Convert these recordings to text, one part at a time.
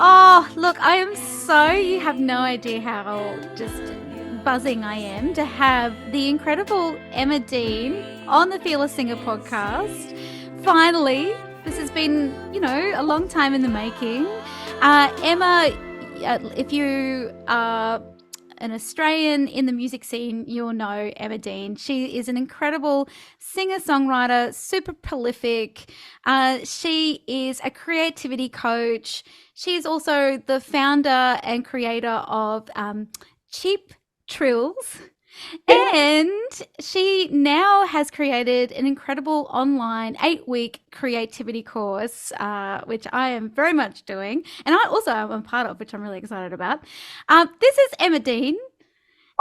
Oh, look, you have no idea how just buzzing I am to have the incredible Emma Dean on the Fearless Singer podcast. Finally, this has been, a long time in the making. Emma, if you are an Australian in the music scene, you'll know Emma Dean. She is an incredible singer-songwriter, super prolific. She is a creativity coach. She is also the founder and creator of Cheap Trills. And she now has created an incredible online 8-week creativity course, which I am very much doing. And I also am a part of, which I'm really excited about. This is Emma Dean.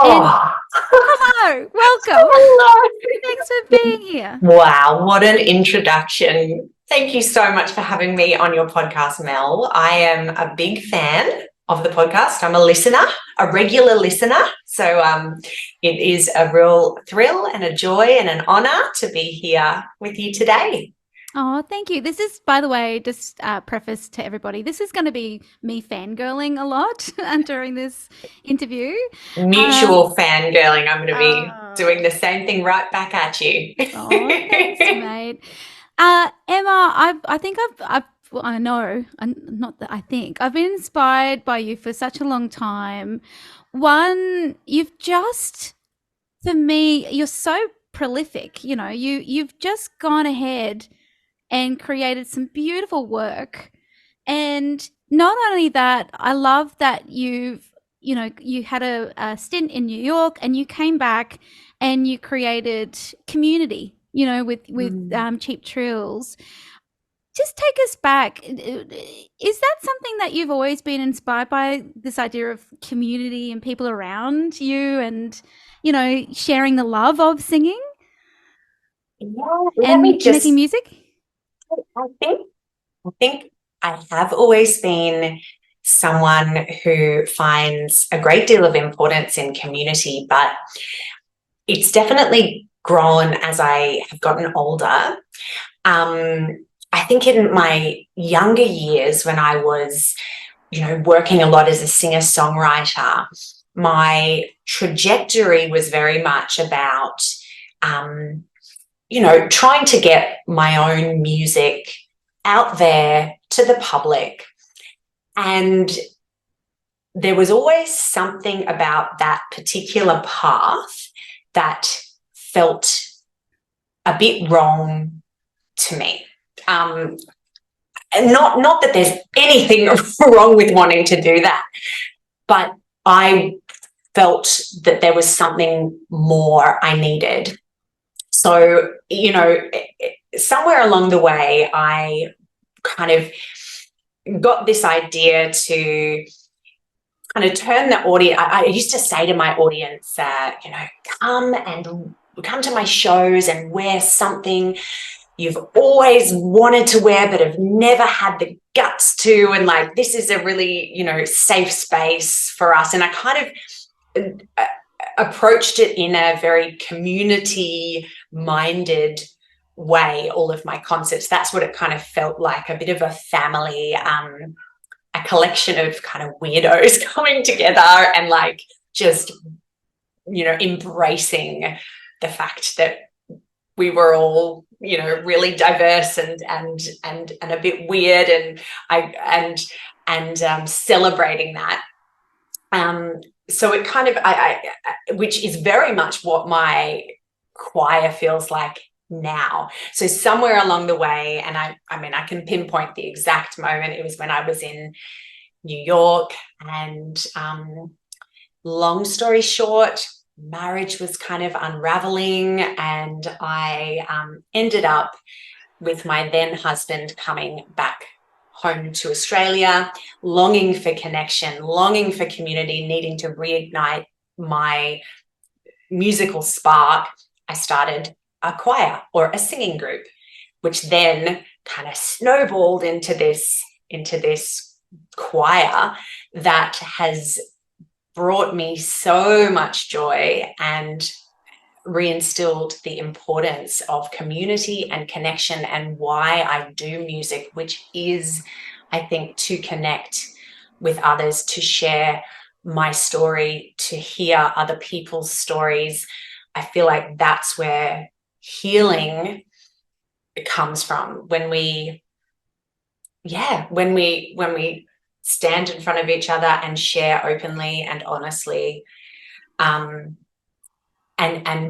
And Oh, hello, welcome. hello. Thanks for being here. Wow, what an introduction. Thank you so much for having me on your podcast, Mel. I am a big fan of the podcast. I'm a listener, a regular listener. So it is a real thrill and a joy and an honor to be here with you today. Oh, thank you. This is, by the way, just preface to everybody, this is going to be me fangirling a lot during this interview. Mutual fangirling. I'm going to be Oh. doing the same thing right back at you. Oh, thanks, mate. Emma, I know, not that I think, I've been inspired by you for such a long time. One, for me, you're so prolific. You've just gone ahead and created some beautiful work. And not only that, I love that you had a stint in New York and you came back and you created community, with Cheap Trills. Just take us back. Is that something that you've always been inspired by, this idea of community and people around you and, sharing the love of singing Let me making just, music? I think I have always been someone who finds a great deal of importance in community, but it's definitely grown as I have gotten older. I think in my younger years, when I was, working a lot as a singer-songwriter, my trajectory was very much about, trying to get my own music out there to the public. And there was always something about that particular path that felt a bit wrong to me. And not that there's anything wrong with wanting to do that, but I felt that there was something more I needed. So, somewhere along the way, I kind of got this idea to kind of turn the audience. I used to say to my audience, come to my shows and wear something you've always wanted to wear but have never had the guts to, and like, this is a really, safe space for us. And I kind of approached it in a very community minded way, all of my concerts. That's what it kind of felt like, a bit of a family, a collection of kind of weirdos coming together and like just, embracing the fact that we were all, really diverse and a bit weird, and celebrating that. So it kind of, which is very much what my choir feels like now. So somewhere along the way, and I can pinpoint the exact moment. It was when I was in New York, and long story short, marriage was kind of unraveling, and I ended up with my then husband coming back home to Australia, longing for connection, longing for community, needing to reignite my musical spark. I started a choir or a singing group, which then kind of snowballed into this choir that has brought me so much joy and reinstilled the importance of community and connection and why I do music, which is, I think, to connect with others, to share my story, to hear other people's stories. I feel like that's where healing comes from, when we stand in front of each other and share openly and honestly, and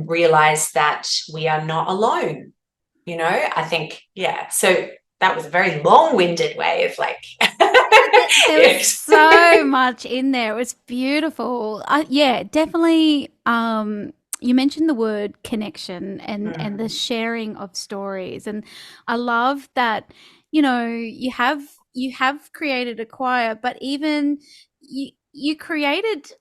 realize that we are not alone. I think, so that was a very long-winded way of like there was so much in there. It was beautiful. Definitely. You mentioned the word connection and the sharing of stories, and I love that. You have created a choir, but even you created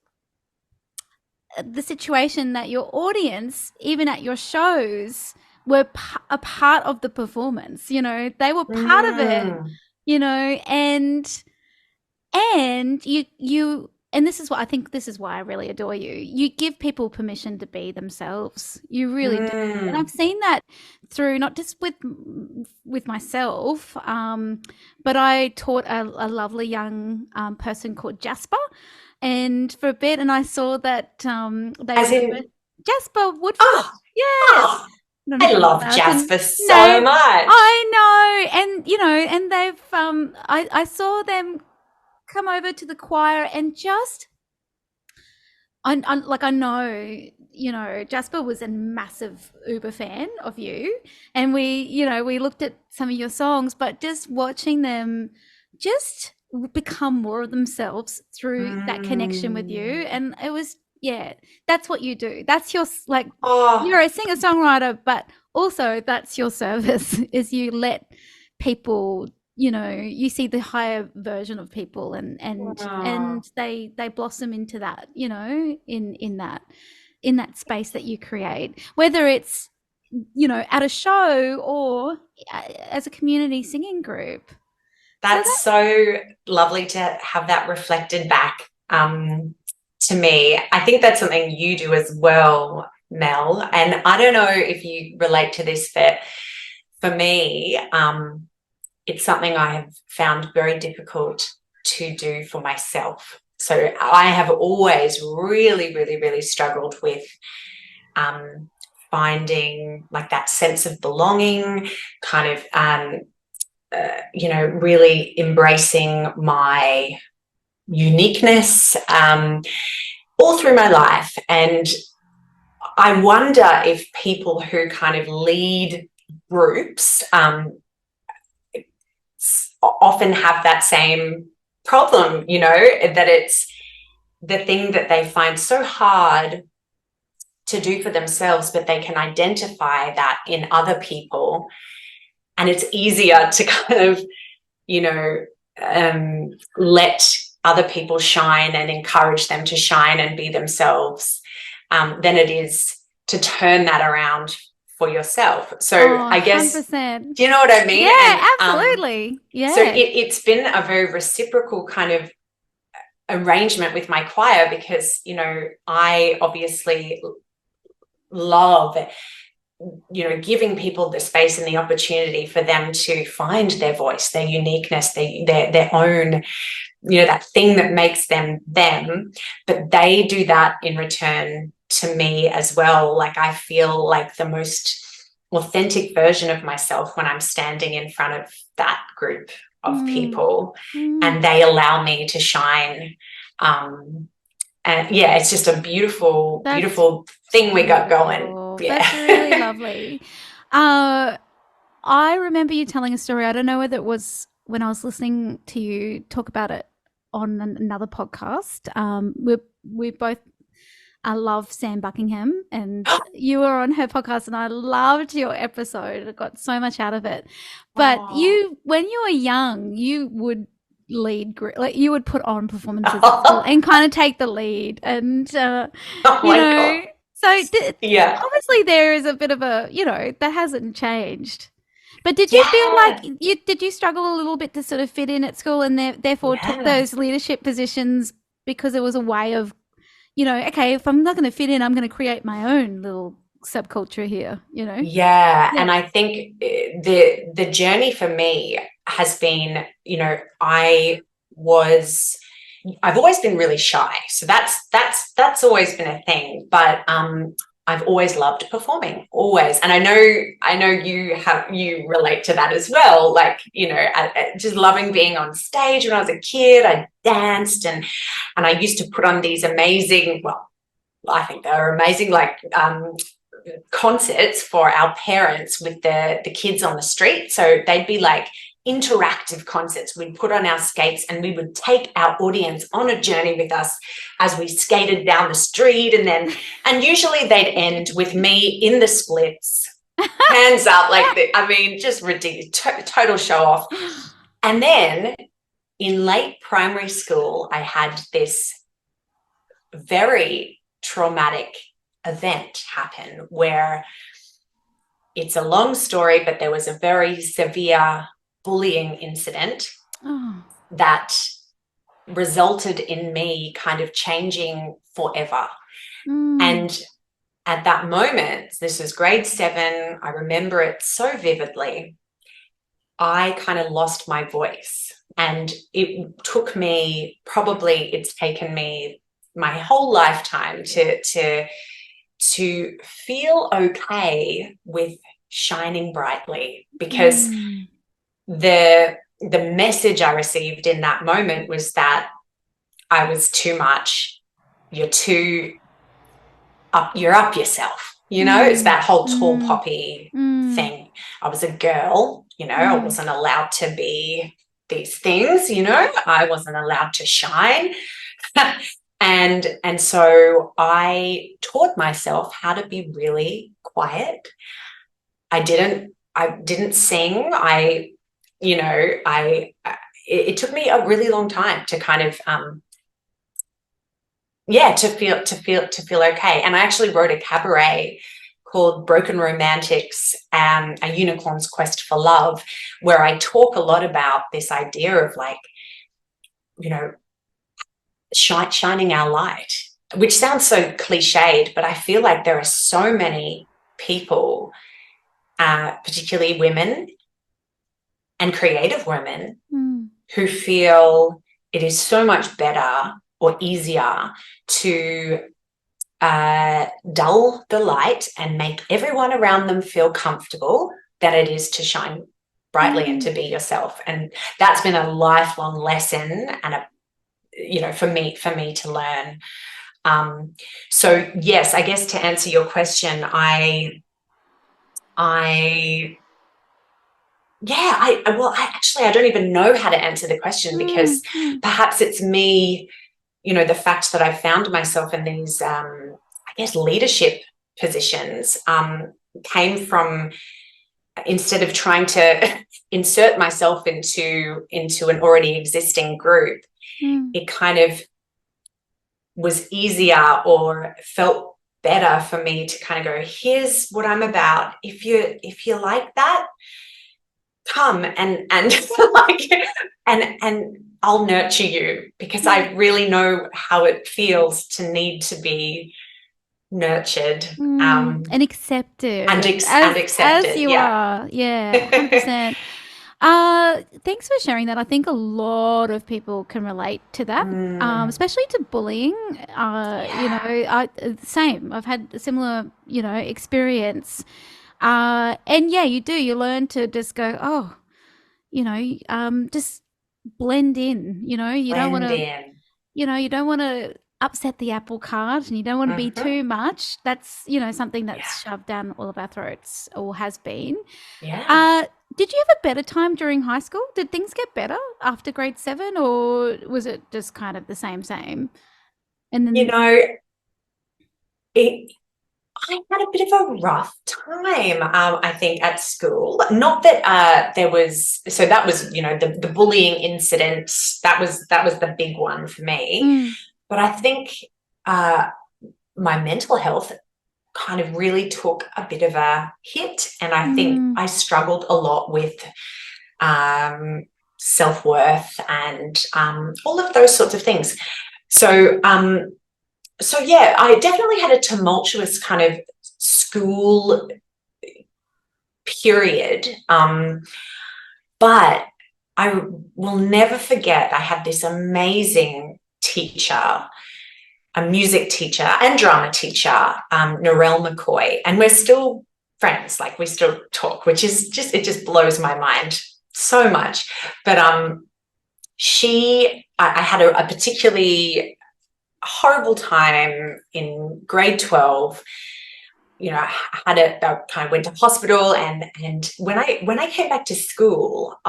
the situation that your audience, even at your shows, were a part of the performance. They were part of it. And this is what I think. This is why I really adore you. You give people permission to be themselves. You really do, and I've seen that through not just with myself, but I taught a lovely young person called Jasper, and for a bit, and I saw that Jasper Woodford. Oh, yes. Oh. I love Jasper so much. I know, and and they've I saw them come over to the choir, and just I know Jasper was a massive uber fan of you, and we looked at some of your songs, but just watching them just become more of themselves through that connection with you, and it was that's what you do. That's your you're a singer-songwriter, but also that's your service, is you let people, you see the higher version of people, and they blossom into that, in that space that you create, whether it's at a show or as a community singing group. That's so lovely to have that reflected back to me. I think that's something you do as well, Mel, and I don't know if you relate to this, but for me, it's something I have found very difficult to do for myself. So I have always really, really, really struggled with finding like that sense of belonging, kind of, really embracing my uniqueness all through my life. And I wonder if people who kind of lead groups often have that same problem, that it's the thing that they find so hard to do for themselves, but they can identify that in other people, and it's easier to kind of let other people shine and encourage them to shine and be themselves, than it is to turn that around for yourself. So I guess 100%. Do you know what I mean? Yeah, absolutely. So it's been a very reciprocal kind of arrangement with my choir, because I obviously love giving people the space and the opportunity for them to find their voice, their uniqueness, their own, that thing that makes them them, but they do that in return to me as well. Like, I feel like the most authentic version of myself when I'm standing in front of that group of people, and they allow me to shine. And it's just a beautiful thing we got going. Yeah. That's really lovely. I remember you telling a story. I don't know whether it was when I was listening to you talk about it on another podcast. We both love Sam Buckingham, and you were on her podcast, and I loved your episode. I got so much out of it. But when you were young, you would lead, like you would put on performances and kind of take the lead, and God. So obviously there is a bit of a that hasn't changed. But did you feel like did you struggle a little bit to sort of fit in at school, and therefore took those leadership positions because it was a way of okay, if I'm not going to fit in, I'm going to create my own little subculture here, And I think the journey for me has been, I was I've always been really shy. So that's always been a thing. But I've always loved performing, always. And I know you relate to that as well. Like, you know, just loving being on stage. When I was a kid, I danced and I used to put on these amazing, well, I think they were amazing, like concerts for our parents with the kids on the street. So they'd be like interactive concerts. We'd put on our skates and we would take our audience on a journey with us as we skated down the street, and usually they'd end with me in the splits, hands up, just ridiculous, total show off. And then in late primary school, I had this very traumatic event happen where, it's a long story, but there was a very severe bullying incident that resulted in me kind of changing forever. And at that moment, this was grade 7, I remember it so vividly, I kind of lost my voice. And it took me, probably it's taken me my whole lifetime to feel okay with shining brightly, because the message I received in that moment was that I was too much. You're up yourself, you know. It's that whole tall poppy thing. I was a girl, you know, I wasn't allowed to be these things, you know, I wasn't allowed to shine. And so I taught myself how to be really quiet. I didn't sing. It took me a really long time to kind of to feel okay. And I actually wrote a cabaret called Broken Romantics, A Unicorn's Quest for Love, where I talk a lot about this idea of, like, you know, shining our light, which sounds so cliched, but I feel like there are so many people, particularly women and creative women, who feel it is so much better or easier to dull the light and make everyone around them feel comfortable than it is to shine brightly and to be yourself. And that's been a lifelong lesson, and for me to learn. So yes, I guess to answer your question, I don't even know how to answer the question, because perhaps it's me, you know, the fact that I found myself in these, leadership positions, came from, instead of trying to insert myself into an already existing group, it kind of was easier or felt better for me to kind of go, here's what I'm about. If you like that, come and and I'll nurture you, because I really know how it feels to need to be nurtured and accepted and accepted as you are. 100%. Thanks for sharing that. I think a lot of people can relate to that, especially to bullying. Same. I've had a similar, experience. And you learn to just go, just blend in. You don't want to, you don't want to upset the apple cart, and you don't want to be too much. That's, something that's shoved down all of our throats, or has been. Did you have a better time during high school? Did things get better after grade 7, or was it just kind of the same? And then, I had a bit of a rough time, I think, at school. Not that that was, the bullying incident, that was the big one for me. But I think my mental health kind of really took a bit of a hit, and I think I struggled a lot with self-worth and all of those sorts of things. So I definitely had a tumultuous kind of school period, but I will never forget, I had this amazing teacher, a music teacher and drama teacher, Narelle McCoy, and we're still friends. Like, we still talk, which is it just blows my mind so much. But I had a particularly horrible time in grade 12. You know, I kind of went to hospital, and when I came back to school,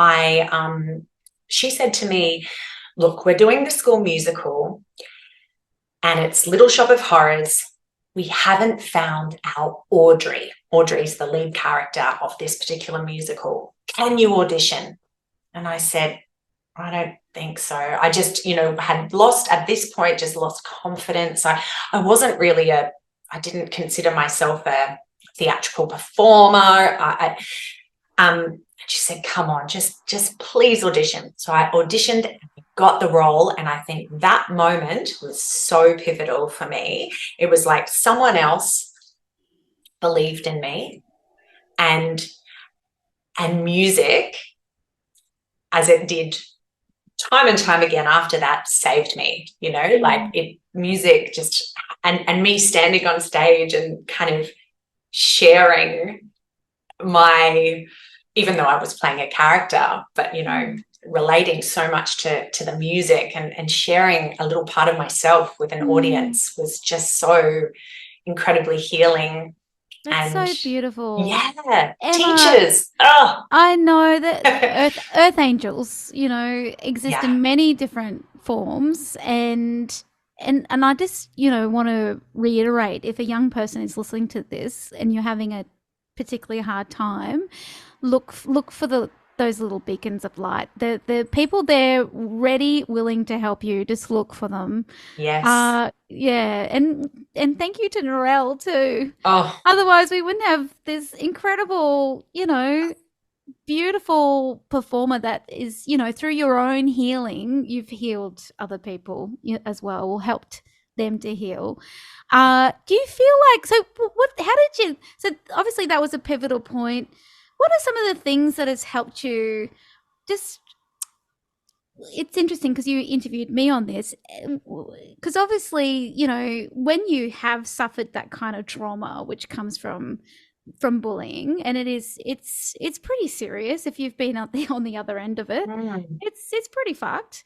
she said to me, look, we're doing the school musical and it's Little Shop of Horrors. We haven't found our Audrey. Audrey's the lead character of this particular musical. Can you audition? And I said, I don't think so. I just, had lost confidence. I wasn't really I didn't consider myself a theatrical performer. She said, come on, just please audition. So I auditioned and got the role. And I think that moment was so pivotal for me. It was like someone else believed in me, and music, as it did time and time again after that, saved me, music just, and me standing on stage and kind of sharing even though I was playing a character, but, relating so much to the music and sharing a little part of myself with an audience was just so incredibly healing. That's so beautiful. Yeah. Emma, teachers. Oh. I know that earth angels, exist in many different forms, and I just, want to reiterate, if a young person is listening to this and you're having a particularly hard time, look for those little beacons of light. The people there ready, willing to help you. Just look for them. Yes. And thank you to Narelle too. Oh. Otherwise we wouldn't have this incredible, beautiful performer that is, through your own healing, you've healed other people as well, or helped them to heal. Do you feel like, so obviously that was a pivotal point. What are some of the things that has helped you? Just, it's interesting because you interviewed me on this, because obviously, when you have suffered that kind of trauma, which comes from bullying, and it's pretty serious if you've been out there on the other end of it. It's pretty fucked.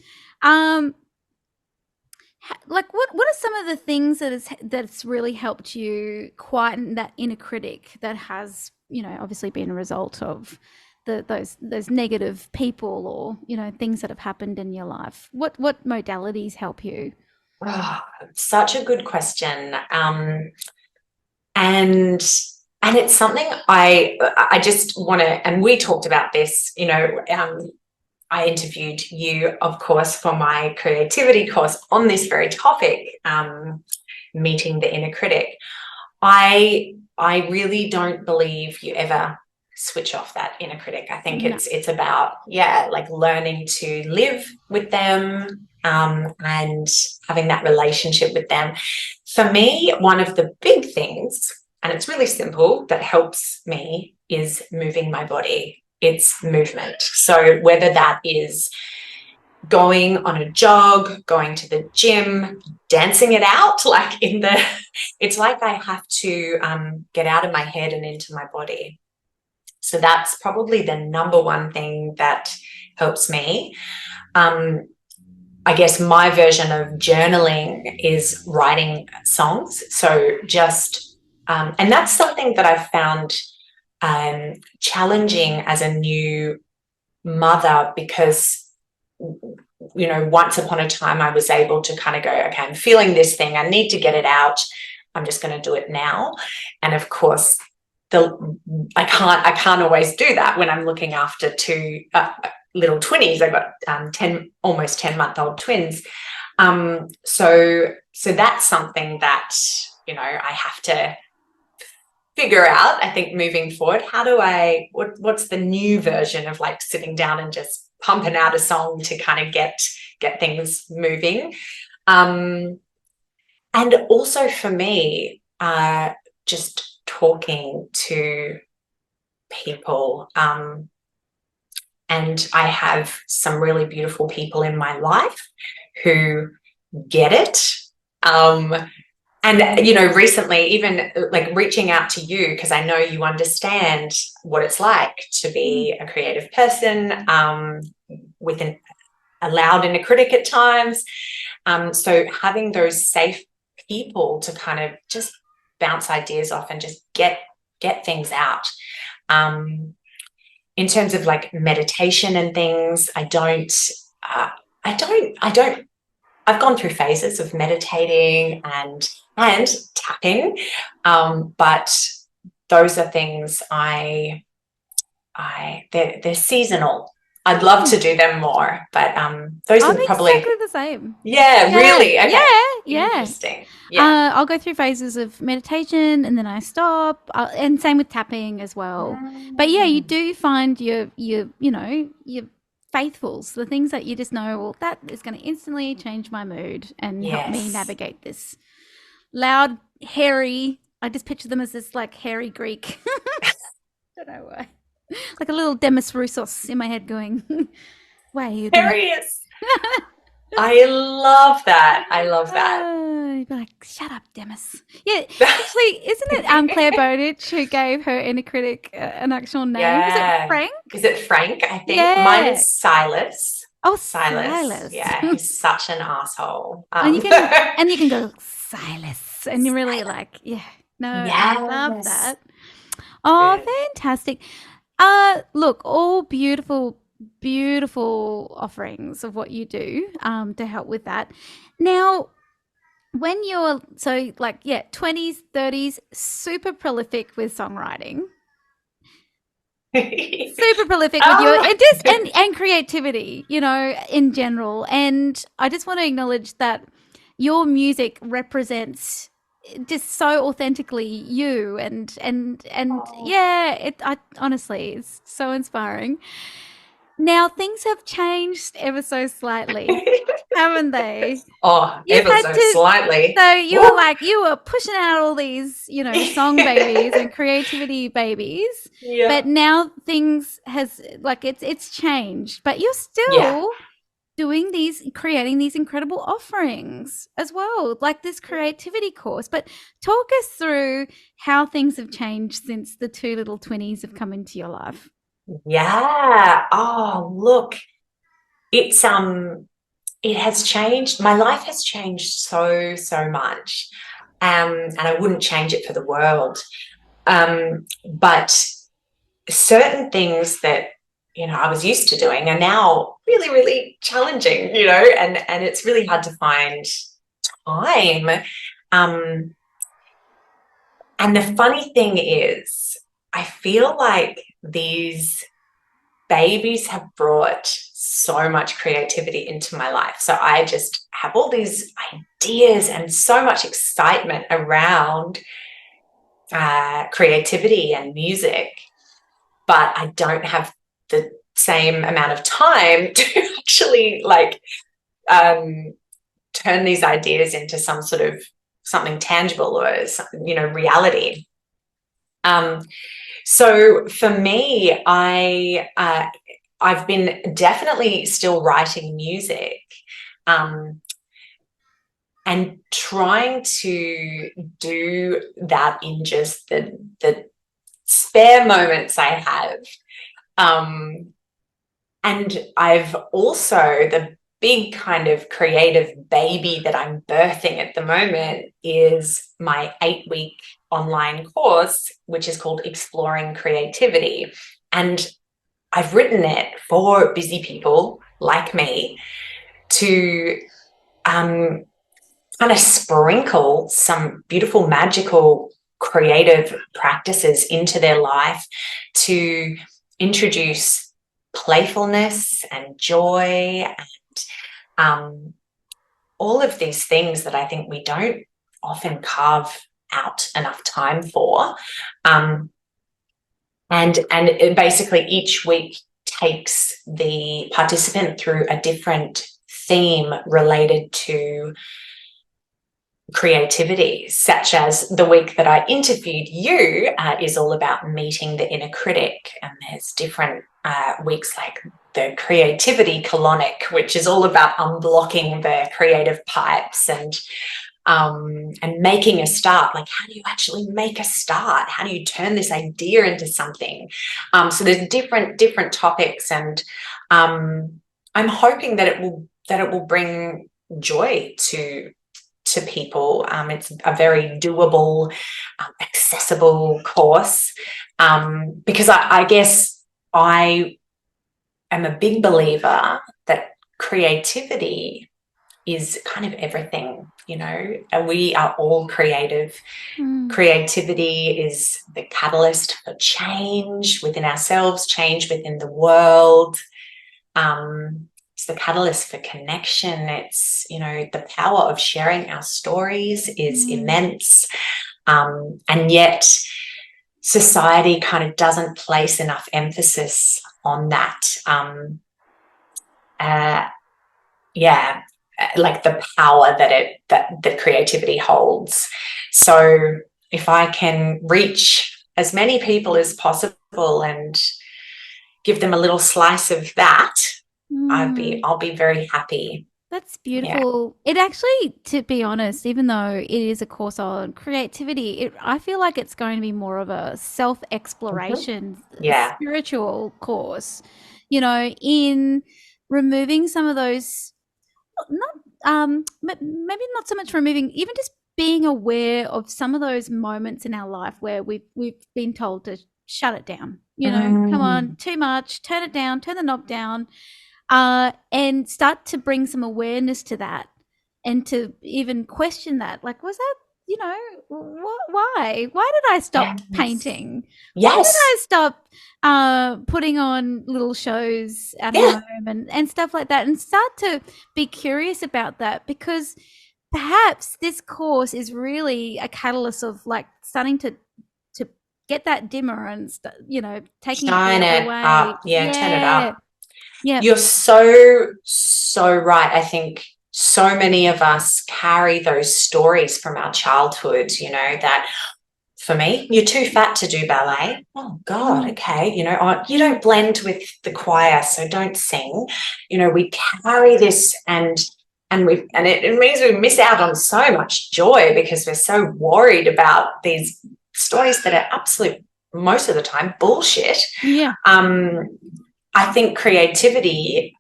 Like, what are some of the things that's really helped you quieten that inner critic that has, obviously been a result of those negative people, or things that have happened in your life? What modalities help you? Oh, such a good question. And it's something I just want to, and we talked about this, I interviewed you, of course, for my creativity course on this very topic, meeting the inner critic. I really don't believe you ever switch off that inner critic. I think it's about, like learning to live with them, and having that relationship with them. For me, one of the big things, and it's really simple, that helps me is moving my body. It's movement. So whether that is going on a jog, going to the gym, dancing it out, it's like I have to get out of my head and into my body. So that's probably the number one thing that helps me. I guess my version of journaling is writing songs. So just, and that's something that I've found challenging as a new mother, because once upon a time I was able to kind of go, okay, I'm feeling this thing, I need to get it out, I'm just going to do it now. And of course I can't always do that when I'm looking after two little twinnies. I've got almost 10-month-old twins. So that's something that I have to figure out, I think, moving forward. What's the new version of like sitting down and just pumping out a song to kind of get things moving. And also for me, just talking to people, and I have some really beautiful people in my life who get it. And, recently, even like reaching out to you, because I know you understand what it's like to be a creative person, allowed in a critic at times. So having those safe people to kind of just bounce ideas off and just get things out. In terms of like meditation and things, I've gone through phases of meditating and tapping, but those are things they're seasonal. I'd love to do them more, but those I'm are probably exactly the same. Yeah, really. Okay. Yeah. Interesting. Yeah. I'll go through phases of meditation and then I stop, and same with tapping as well. But yeah, you do find your faithfuls, the things that you just know, well, that is going to instantly change my mood and help me navigate this loud, hairy. I just picture them as this like hairy Greek. Don't know why. Like a little Demis Roussos in my head going, why are you doing Hilarious. I love that. You'd be like, shut up, Demis. Yeah, actually, isn't it Claire Bowditch who gave her inner critic an actual name? Yeah. Is it Frank? Is it Frank? I think mine is Silas. Oh, Silas. Yeah, he's such an asshole. And you can go Silas, and you're really like, I love that. Oh, fantastic. Look, all beautiful offerings of what you do to help with that. Now, when you're 20s, 30s, super prolific with songwriting, super prolific with your and creativity, in general. And I just want to acknowledge that your music represents just so authentically you and honestly, it's so inspiring. Now things have changed ever so slightly, haven't they? Slightly. So you were pushing out all these, song babies and creativity babies. Yeah. But now things it's changed. But you're still creating these incredible offerings as well, like this creativity course. But talk us through how things have changed since the two little twinnies have come into your life. Yeah. Oh, look, it has changed. My life has changed so much. And I wouldn't change it for the world. But certain things that, I was used to doing are now really, really challenging, and it's really hard to find time. And the funny thing is, I feel like these babies have brought so much creativity into my life. So I just have all these ideas and so much excitement around creativity and music, but I don't have the same amount of time to actually turn these ideas into some sort of something tangible or reality. So for me, I've been definitely still writing music, and trying to do that in just the spare moments I have. And I've also, the big kind of creative baby that I'm birthing at the moment is my 8-week online course, which is called Exploring Creativity. And I've written it for busy people like me to kind of sprinkle some beautiful, magical, creative practices into their life, to introduce playfulness and joy and all of these things that I think we don't often carve out enough time for. And it basically each week takes the participant through a different theme related to creativity, such as the week that I interviewed you is all about meeting the inner critic, and there's different weeks like the creativity colonic, which is all about unblocking the creative pipes and making a start. Like, how do you actually make a start? How do you turn this idea into something? So there's different topics, and I'm hoping that it will bring joy to people. It's a very doable, accessible course, because I guess I am a big believer that creativity is kind of everything, and we are all creative. Creativity is the catalyst for change within ourselves, change within the world. It's the catalyst for connection. It's, the power of sharing our stories is immense. And yet society kind of doesn't place enough emphasis on that. Like the power that creativity holds. So if I can reach as many people as possible and give them a little slice of that, I'll be very happy. That's beautiful. Yeah. It actually, to be honest, even though it is a course on creativity, I feel like it's going to be more of a self-exploration, spiritual course, in removing some of those, maybe not so much removing, even just being aware of some of those moments in our life where we've been told to shut it down, come on, too much, turn it down, turn the knob down. And start to bring some awareness to that, and to even question that. Like, was that, why? Why did I stop painting? Yes. Why did I stop putting on little shows at home and stuff like that? And start to be curious about that, because perhaps this course is really a catalyst of like starting to get that dimmer and taking shine it away. Up. Yeah, turn it up. Yeah. You're so right. I think so many of us carry those stories from our childhood, that for me, you're too fat to do ballet. Oh God, okay. You don't blend with the choir, so don't sing. We carry this and it means we miss out on so much joy because we're so worried about these stories that are absolute, most of the time, bullshit. Yeah. I think creativity,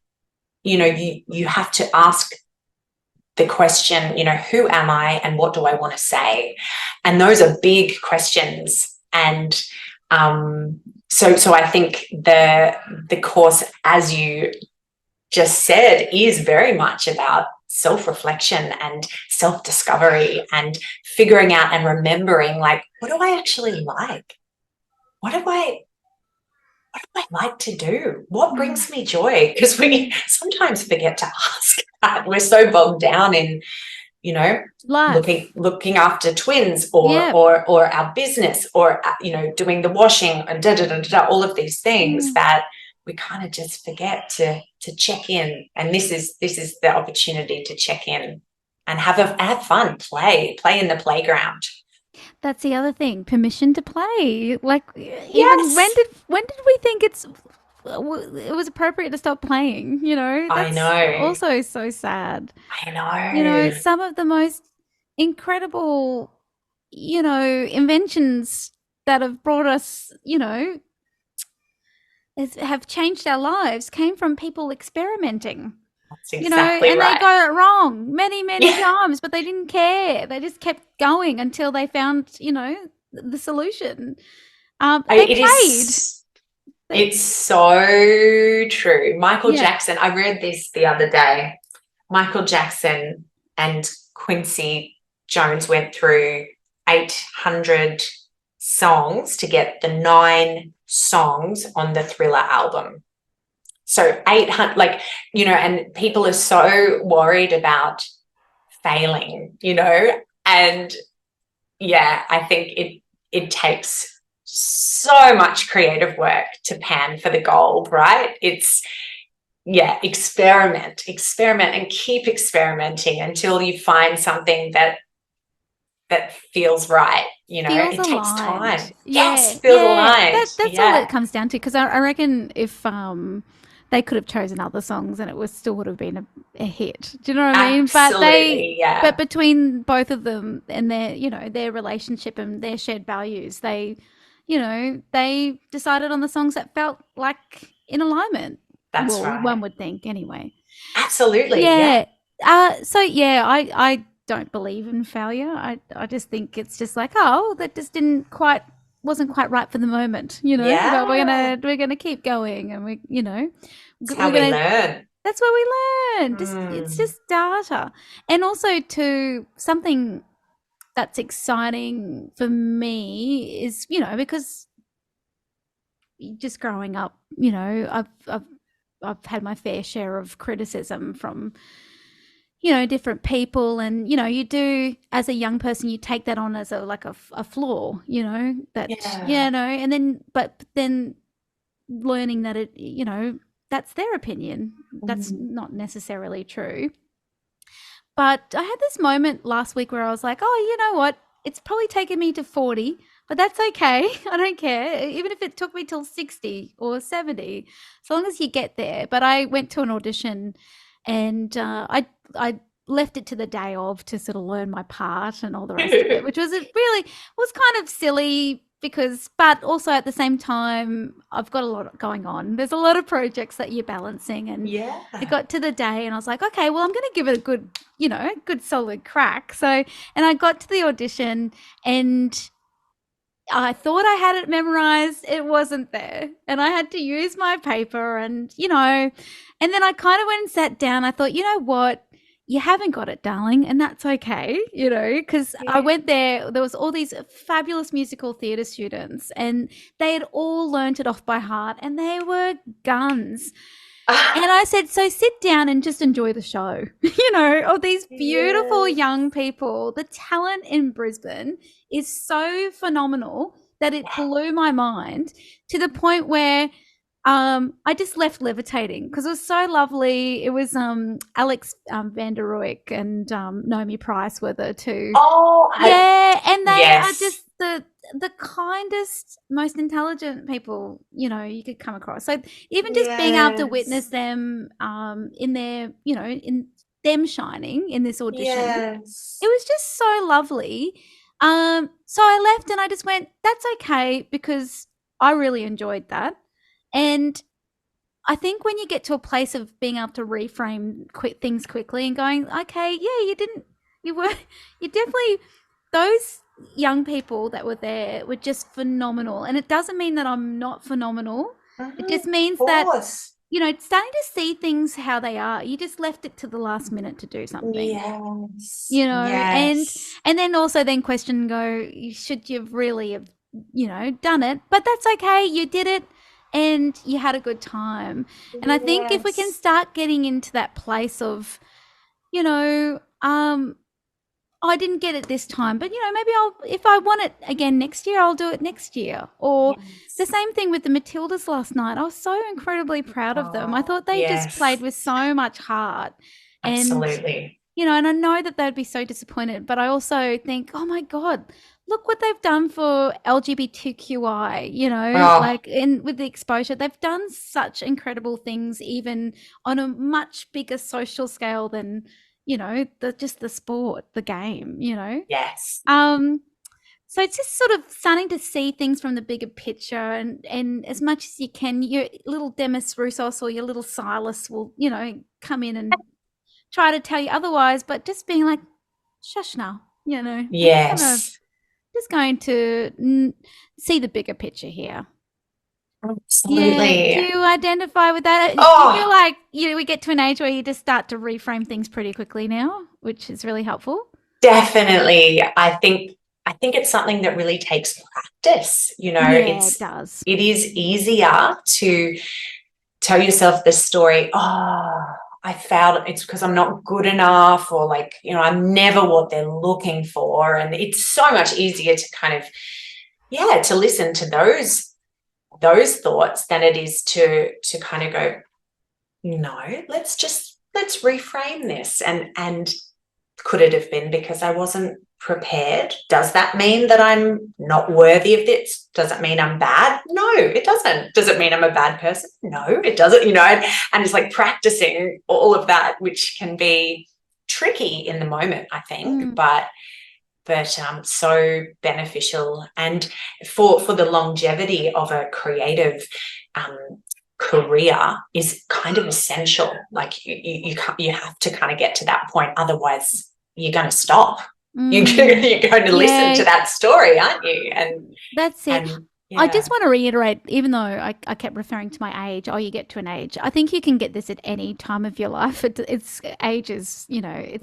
you have to ask the question, who am I and what do I want to say? And those are big questions. And so I think the course, as you just said, is very much about self-reflection and self-discovery and figuring out and remembering, like, what do I actually like? What do I like to do? What brings me joy? Because we sometimes forget to ask that. We're so bogged down in, looking after twins or our business or, doing the washing and all of these things that we kind of just forget to check in. And this is the opportunity to check in and have fun, play in the playground. That's the other thing, permission to play. Like, even when did we think it was appropriate to stop playing? That's I know. Also so sad. I know. Some of the most incredible, inventions that have brought us, have changed our lives came from people experimenting. That's exactly and right. They got it wrong many times, but they didn't care. They just kept going until they found, the solution. It's so true. Michael Jackson, I read this the other day. Michael Jackson and Quincy Jones went through 800 songs to get the 9 songs on the Thriller album. So 800, and people are so worried about failing, and I think it takes so much creative work to pan for the gold, right? It's, experiment and keep experimenting until you find something that feels right. It takes time. Yes, feels aligned. That's all it comes down to, because I reckon if they could have chosen other songs and it was still would have been a hit. Do you know what I mean? Absolutely, But between both of them and their, you know, their relationship and their shared values, they, you know, they decided on the songs that felt like in alignment. That's Well, right. one would think anyway. Absolutely, Yeah. So yeah, I don't believe in failure. I just think it's just like, oh, that just wasn't quite right for the moment, you know. But Yeah. we're gonna keep going, and It's how we're we gonna. learn. That's what we learn. Just it's Mm. just data, and also to something that's exciting for me is, you know, because just growing up, you know, I've had my fair share of criticism from, you know, different people, and you know, you do as a young person, you take that on as a flaw, you know, that Yeah. you know, and then learning that it, you know, that's their opinion, that's Mm. not necessarily true. But I had this moment last week where I was like, oh, you know what? It's probably taken me to 40, but that's okay. I don't care. Even if it took me till 60 or 70, as long as you get there. But I went to an audition and I left it to the day of to sort of learn my part and all the rest of it, which was kind of silly because, but also at the same time, I've got a lot going on. There's a lot of projects that you're balancing, and Yeah. it got to the day and I was like, okay, well, I'm going to give it a good, you know, good solid crack. So, and I got to the audition and I thought I had it memorized. It wasn't there. And I had to use my paper and, you know, and then I kind of went and sat down. I thought, you know what? You haven't got it, darling, and that's okay, you know, because I Yeah. went there was all these fabulous musical theatre students and they had all learnt it off by heart and they were guns. And I said, so sit down and just enjoy the show. You know, of these beautiful Yes. young people. The talent in Brisbane is so phenomenal that it blew my mind to the point where I just left levitating because it was so lovely. It was Alex Van der Roek and Naomi Price were the two. Oh, Yeah, and they are yes. just the kindest, most intelligent people, you know, you could come across. So even just being able to witness Yes. them in their, you know, in them shining in this audition, it Yes. was just so lovely. So I left and I just went, that's okay because I really enjoyed that. And I think when you get to a place of being able to reframe things quickly and going, okay, yeah, you were, you definitely, those young people that were there were just phenomenal. And it doesn't mean that I'm not phenomenal. It Mhm. just means Of that, course. you know, starting to see things how they are. You just left it to the last minute to do something, Yes. you know, Yes. and then also then question and go, should you really have, you know, done it? But that's okay. You did it and you had a good time. And I think if we can Yes. start getting into that place of, you know, I didn't get it this time, but you know, maybe if I want it again next year, I'll do it next year. Or the Yes. same thing with the Matildas last night. I was so incredibly proud of them. I Oh, thought they just played yes. with so much heart. And, Absolutely. you know, and I know that they'd be so disappointed, but I also think, oh my God, look what they've done for LGBTQI, you know, Oh, like in with the exposure. They've done such incredible things, even on a much bigger social scale than, you know, just the sport, the game, you know. yes. Um, so it's just sort of starting to see things from the bigger picture, and as much as you can, your little Demis Roussos or your little Silas will, you know, come in and try to tell you otherwise, but just being like, shush now, you know, Yes. just going to see the bigger picture here. Yeah. Do Absolutely. you identify with that? Do you feel Oh, like, you know, we get to an age where you just start to reframe things pretty quickly now, which is really helpful? definitely. I think it's something that really takes practice. You know, Yeah, it does. it is easier to tell yourself the story, oh, I failed, it's because I'm not good enough, or like, you know, I'm never what they're looking for. And it's so much easier to kind of, yeah, to listen to those thoughts than it is to kind of go, no, let's reframe this and Could it have been because I wasn't prepared? Does that mean that I'm not worthy of this? Does it mean I'm bad? No, it doesn't. Does it mean I'm a bad person? No, it doesn't, and it's like practicing all of that, which can be tricky in the moment, I think, but so beneficial. And for the longevity of a creative career is kind of essential. Like you have to kind of get to that point, otherwise you're going to stop. You're going to listen to that story, aren't you? And that's it. I just want to reiterate, even though I kept referring to my age, you get to an age. I think you can get this at any time of your life. It's ages, and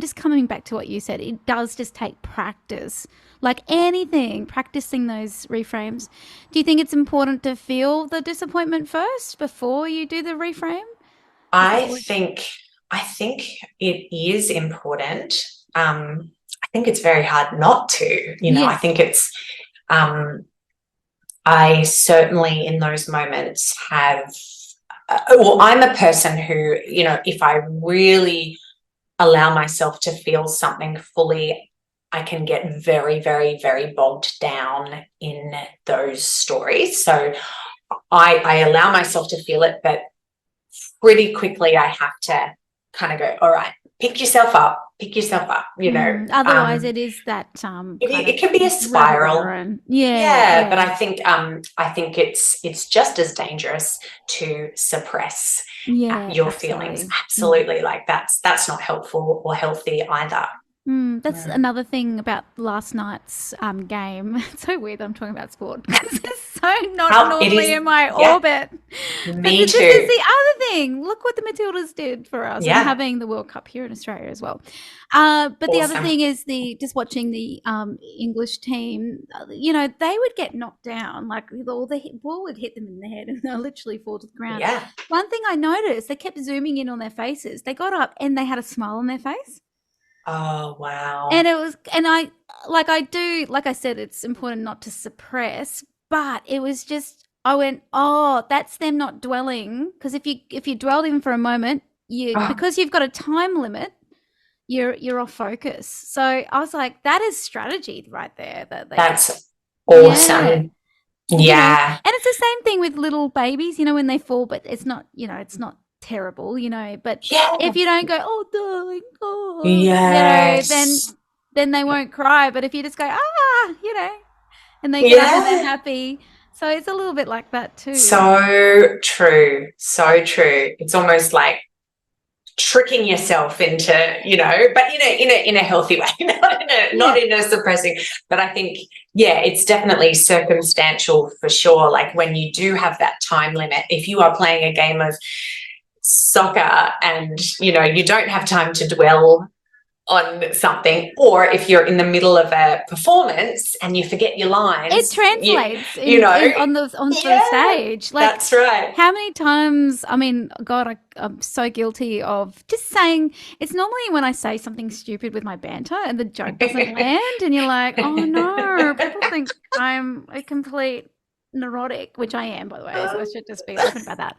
just coming back to what you said, it does just take practice. Like anything, practicing those reframes. Do you think it's important to feel the disappointment first before you do the reframe? I think it is important. I think it's very hard not to. I think it's. I certainly in those moments have. I'm a person who, if I really allow myself to feel something fully, I can get very, very, very bogged down in those stories. So I allow myself to feel it, but pretty quickly I have to kind of go, all right, pick yourself up, otherwise it is that it can be a spiral. But I think it's just as dangerous to suppress your feelings. Absolutely. Like that's not helpful or healthy either. That's another thing about last night's game. It's so weird that I'm talking about sport because it's so not normally in my orbit. Me too. This is the other thing. Look what the Matildas did for us, and having the World Cup here in Australia as well. But awesome. The other thing is just watching the English team. They would get knocked down, like the ball would hit them in the head, and they'll literally fall to the ground. Yeah. One thing I noticed, they kept zooming in on their faces. They got up and they had a smile on their face. Oh, wow. And it was, and like I said, it's important not to suppress, but it was just, I went, oh, that's them not dwelling. Because if you dwell in for a moment, because you've got a time limit, you're off focus. So I was like, that is strategy right there. That's awesome. Yeah. And it's the same thing with little babies, when they fall, but it's not, it's not terrible, but if you don't go, oh darling, then they won't cry. But if you just go, and they get up and they're happy, so it's a little bit like that too. So true. It's almost like tricking yourself into, but in a healthy way, not in a suppressing. But I think it's definitely circumstantial for sure. Like when you do have that time limit, if you are playing a game of soccer and you don't have time to dwell on something, or if you're in the middle of a performance and you forget your lines, it translates on the stage. Like, that's right. How many times, I mean, God, I'm so guilty of just saying, it's normally when I say something stupid with my banter and the joke doesn't land and you're like, oh no, people think I'm a complete neurotic, which I am, by the way, so I should just be open about that.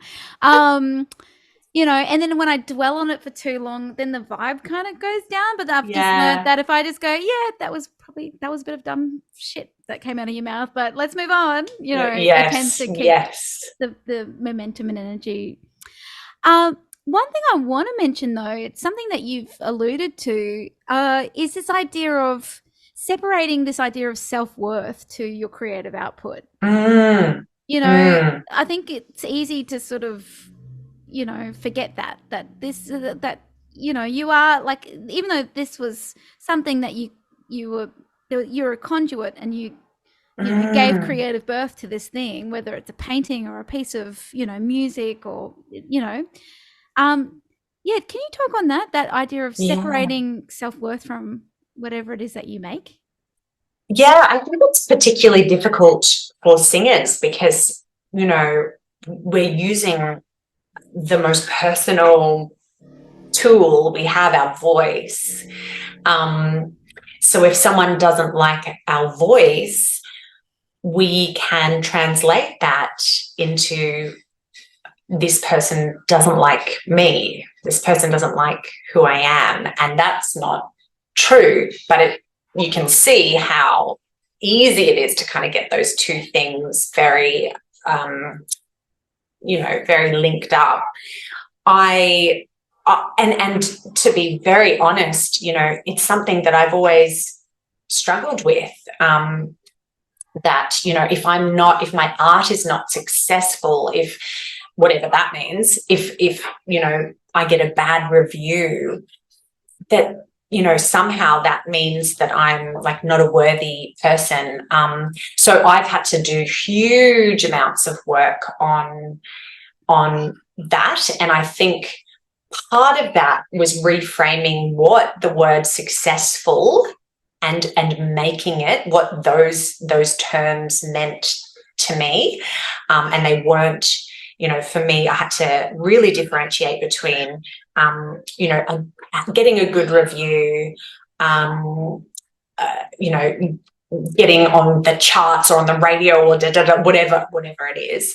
And then when I dwell on it for too long, then the vibe kind of goes down. But I've just learned that if I just go, that was a bit of dumb shit that came out of your mouth, but let's move on. It tends to keep the momentum and energy. One thing I want to mention, though, it's something that you've alluded to, is this idea of separating this idea of self-worth to your creative output. I think it's easy to sort of forget that you are, like, even though this was something that you're a conduit and you gave creative birth to this thing, whether it's a painting or a piece of music or can you talk on that idea of separating self-worth from whatever it is that you make? I think it's particularly difficult for singers because we're using the most personal tool we have, our voice. So if someone doesn't like our voice, we can translate that into this person doesn't like me, this person doesn't like who I am, and that's not true. But you can see how easy it is to kind of get those two things very very linked up. And to be very honest, it's something that I've always struggled with, that if my art is not successful, if whatever that means, if I get a bad review, that somehow that means that I'm like not a worthy person. So I've had to do huge amounts of work on that, and I think part of that was reframing what the word successful and making it what those terms meant to me, and they weren't. For me, I had to really differentiate between, getting a good review, getting on the charts or on the radio or whatever it is.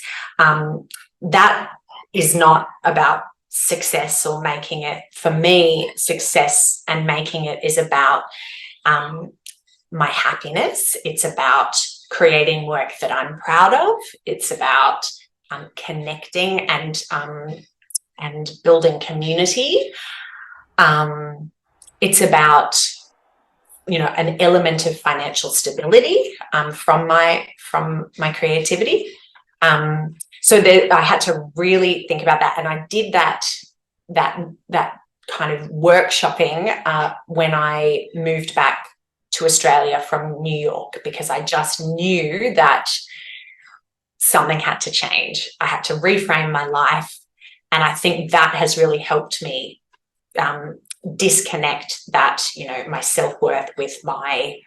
That is not about success or making it. For me, success and making it is about my happiness. It's about creating work that I'm proud of. It's about connecting and building community. It's about an element of financial stability from my creativity. So I had to really think about that, and I did that kind of workshopping when I moved back to Australia from New York, because I just knew that something had to change. I had to reframe my life, and I think that has really helped me disconnect that, my self-worth with my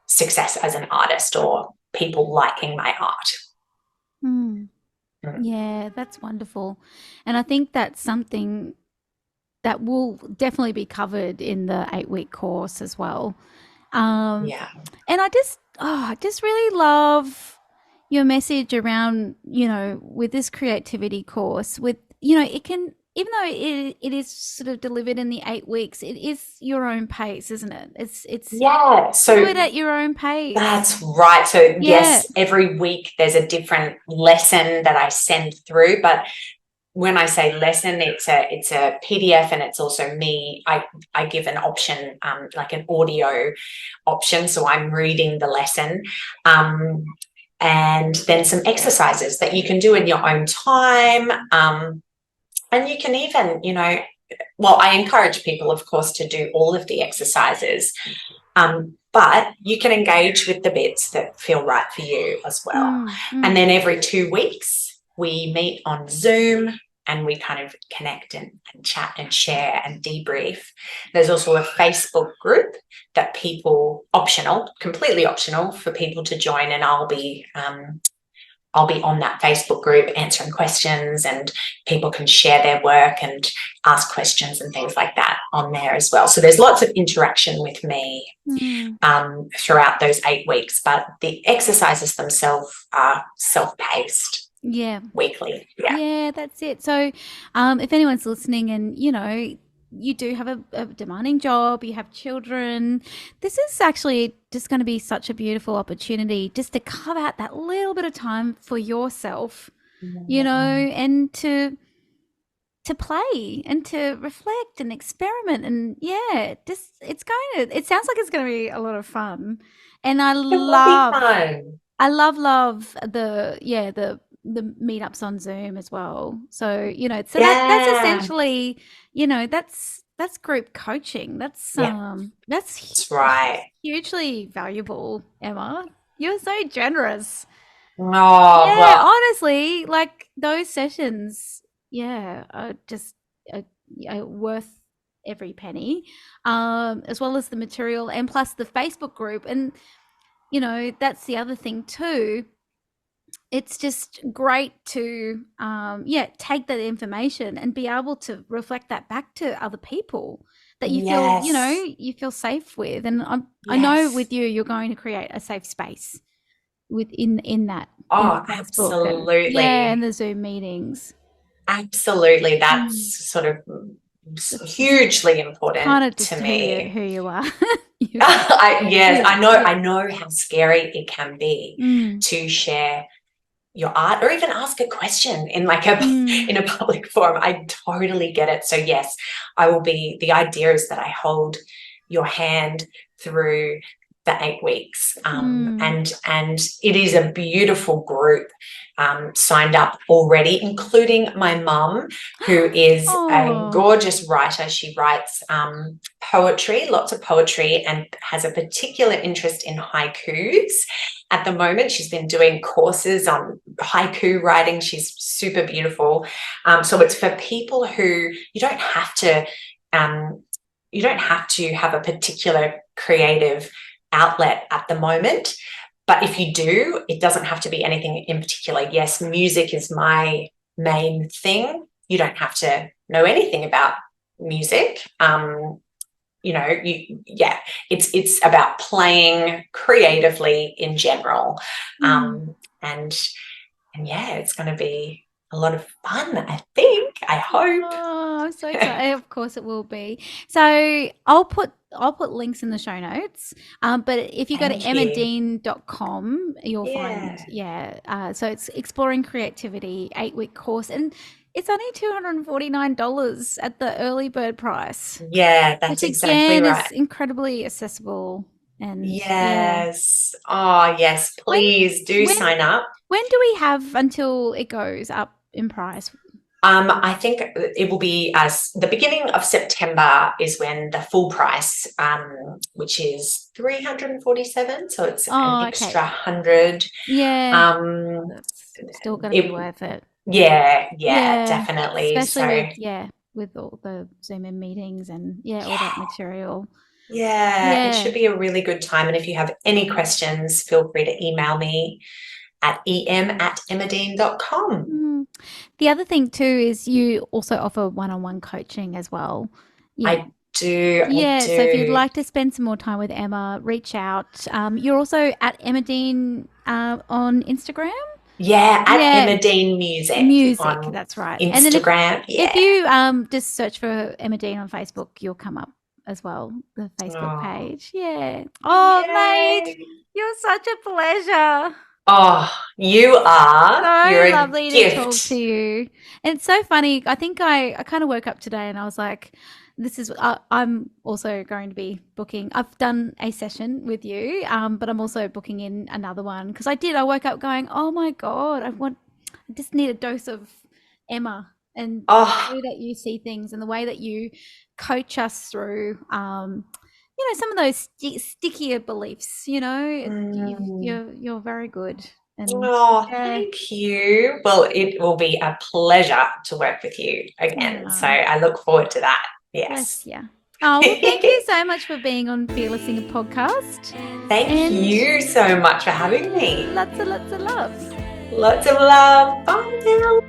success as an artist or people liking my art. Yeah, that's wonderful. And I think that's something that will definitely be covered in the 8-week course as well. And I just really love your message around, with this creativity course, with, it can, even though it is sort of delivered in the 8 weeks, it is your own pace, isn't it? So do it at your own pace. That's right. So yes, every week there's a different lesson that I send through, but when I say lesson, it's a PDF, and it's also me. I give an option, like an audio option, so I'm reading the lesson, and then some exercises that you can do in your own time, and you can even, I encourage people, of course, to do all of the exercises, but you can engage with the bits that feel right for you as well. And then every 2 weeks we meet on Zoom, and we kind of connect and chat and share and debrief. There's also a Facebook group that completely optional for people to join, and I'll be on that Facebook group answering questions, and people can share their work and ask questions and things like that on there as well. So there's lots of interaction with me throughout those 8 weeks, but the exercises themselves are self-paced. Weekly. Yeah, that's it. So if anyone's listening and you do have a demanding job, you have children, this is actually just going to be such a beautiful opportunity just to carve out that little bit of time for yourself, and to play and to reflect and experiment, and it sounds like it's going to be a lot of fun. And I love the meetups on Zoom as well. So, that's essentially, that's group coaching. That's right. Hugely valuable, Emma. You're so generous. Honestly, like those sessions, are just are worth every penny, as well as the material, and plus the Facebook group. And, that's the other thing too. It's just great to take that information and be able to reflect that back to other people that you feel you feel safe with. And I know with you're going to create a safe space within that. Absolutely. And the Zoom meetings. Absolutely. That's sort of hugely important kind of just to me. who you are. I know how scary it can be to share your art or even ask a question in like in a public forum. I totally get it. So yes, the idea is that I hold your hand through the 8 weeks. And it is a beautiful group signed up already, including my mum, who is a gorgeous writer. She writes poetry, lots of poetry, and has a particular interest in haikus. At the moment, she's been doing courses on haiku writing. She's super beautiful. So it's for people who you don't have to have a particular creative outlet at the moment. But if you do, it doesn't have to be anything in particular. Yes, music is my main thing. You don't have to know anything about music. It's about playing creatively in general. And yeah, it's going to be a lot of fun, I think. I hope. Oh, I'm so excited. Of course it will be. So I'll put links in the show notes. But if you go to emmadean.com, you'll find so it's Exploring Creativity 8-week course, and it's only $249 at the early bird price. Yeah, that's exactly right. It's incredibly accessible. And yes. Oh, yes. Please do sign up. When do we have until it goes up in price? I think it will be the beginning of September is when the full price, which is $347. So it's an extra $100. Yeah. That's still going to be worth it. Yeah, definitely. Especially with all the Zoom and meetings and all that material. Yeah, it should be a really good time. And if you have any questions, feel free to email me at em@emmadean.com. The other thing too is you also offer one-on-one coaching as well. I do. So if you'd like to spend some more time with Emma, reach out. You're also at Emma Dean on Instagram. Yeah, at Emma Dean Music. That's right. Instagram. And then if you just search for Emma Dean on Facebook, you'll come up as well, the Facebook page. Yeah. Oh, mate, you're such a pleasure. Oh, you are. So You're lovely a gift. to talk to you. And it's so funny. I think I kind of woke up today and I was like, I'm also going to be booking. I've done a session with you, but I'm also booking in another one because I woke up going, oh my God, I just need a dose of Emma and the way that you see things and the way that you coach us through, some of those stickier beliefs, you're very good. And, thank you. Well, it will be a pleasure to work with you again. So I look forward to that. Yes. Yeah. Oh, well, thank you so much for being on Fearless Singer podcast. Thank you so much for having me. Lots of love. Lots of love. Bye now.